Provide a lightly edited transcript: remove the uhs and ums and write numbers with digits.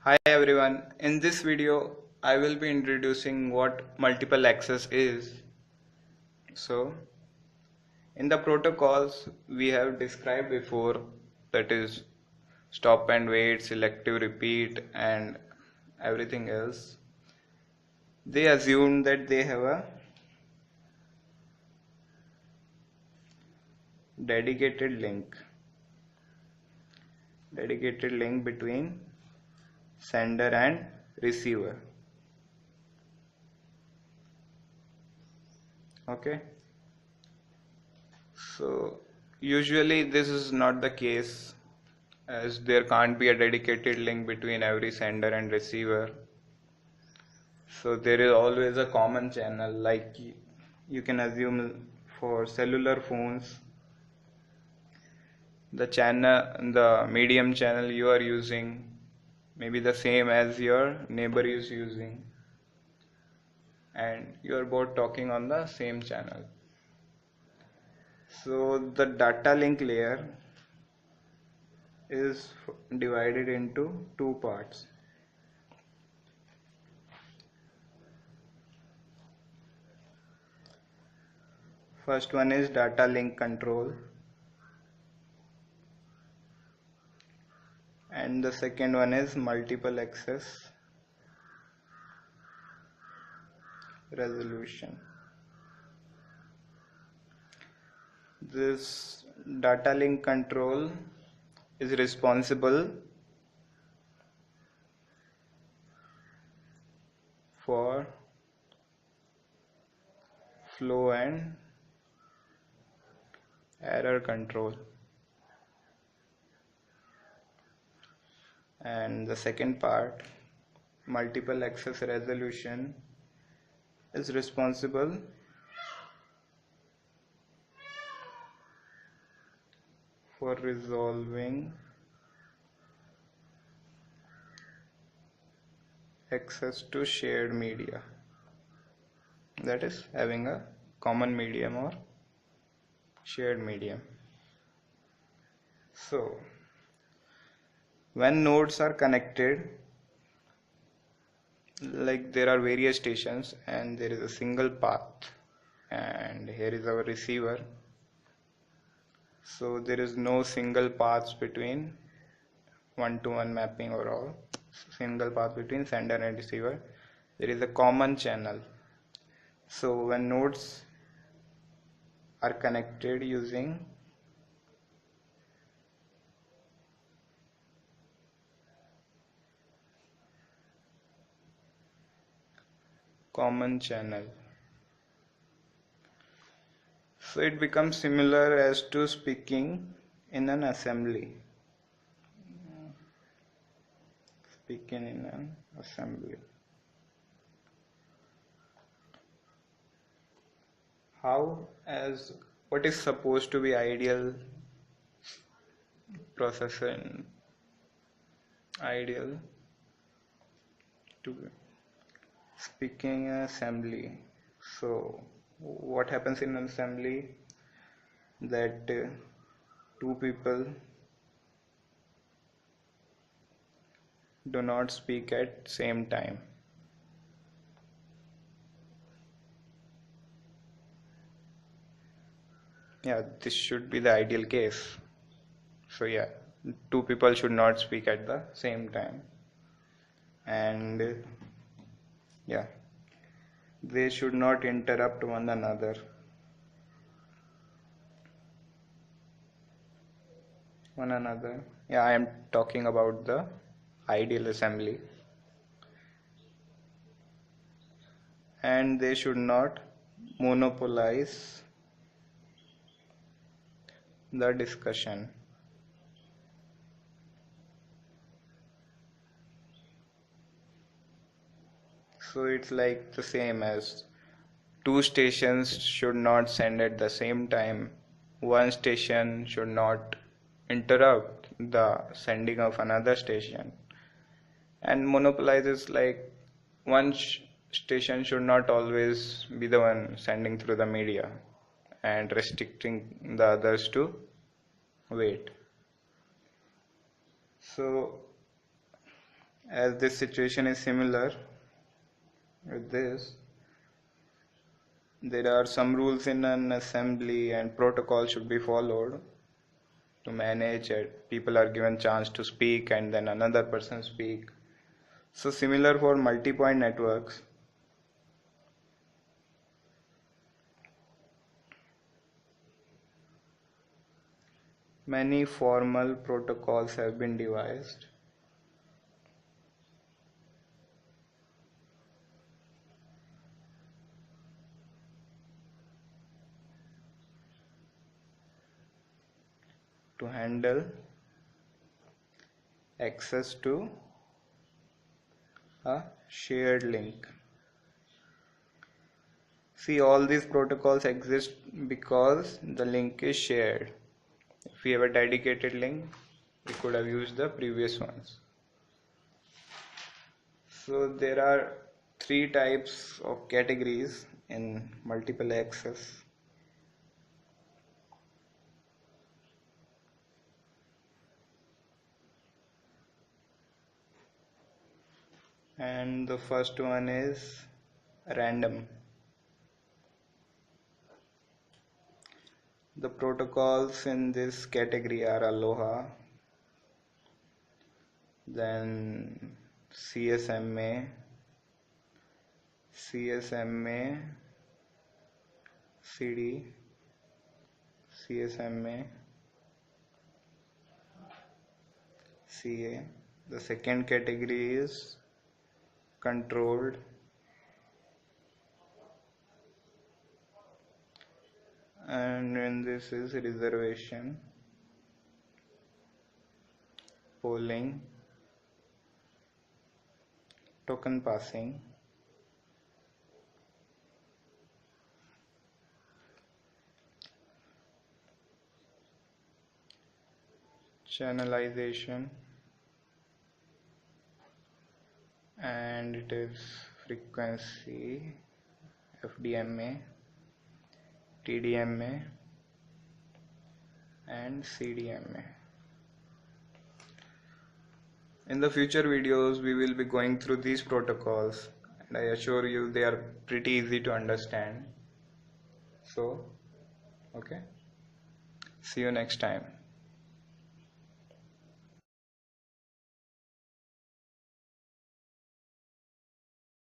Hi everyone, in this video I will be introducing what multiple access is. So, in the protocols we have described before, that is stop and wait, selective repeat and everything else, they assume that they have a dedicated link between sender and receiver. Okay, so usually this is not the case, as there can't be a dedicated link between every sender and receiver. So there is always a common channel, like you can assume for cellular phones, the medium channel you are using may be the same as your neighbor is using, and you are both talking on the same channel. So the data link layer is divided into two parts. First one is data link control, and the second one is multiple access resolution. This data link control is responsible for flow and error control, and the second part, multiple access resolution, is responsible for resolving access to shared media, that is having a common medium or shared medium. So when nodes are connected, like there are various stations and there is a single path, and here is our receiver, so there is no single paths between one-to-one mapping or all single path between sender and receiver. There is a common channel. So when nodes are connected using common channel, so it becomes similar as to speaking in an assembly. How, as what is supposed to be ideal processing, ideal to speaking in assembly. So what happens in an assembly, that two people do not speak at same time. Yeah, this should be the ideal case. So yeah, two people should not speak at the same time, and yeah, they should not interrupt one another. Yeah, I am talking about the ideal assembly. And they should not monopolize the discussion. So it's like the same as two stations should not send at the same time. One station should not interrupt the sending of another station. And monopolize is like one station should not always be the one sending through the media and restricting the others to wait. So As this situation is similar with this, there are some rules in an assembly and protocol should be followed to manage it. People are given chance to speak and then another person speak. So similar for multi-point networks. Many formal protocols have been devised. To handle access to a shared link. See, all these protocols exist because the link is shared. If we have a dedicated link, we could have used the previous ones. So there are three types of categories in multiple access. And the first one is random. The protocols in this category are Aloha, then CSMA, CD, CSMA, CA. The second category is controlled, and then this is reservation, polling, token passing, channelization, and it is frequency, FDMA, TDMA, and CDMA. In the future videos we will be going through these protocols, and I assure you they are pretty easy to understand. So okay, see you next time.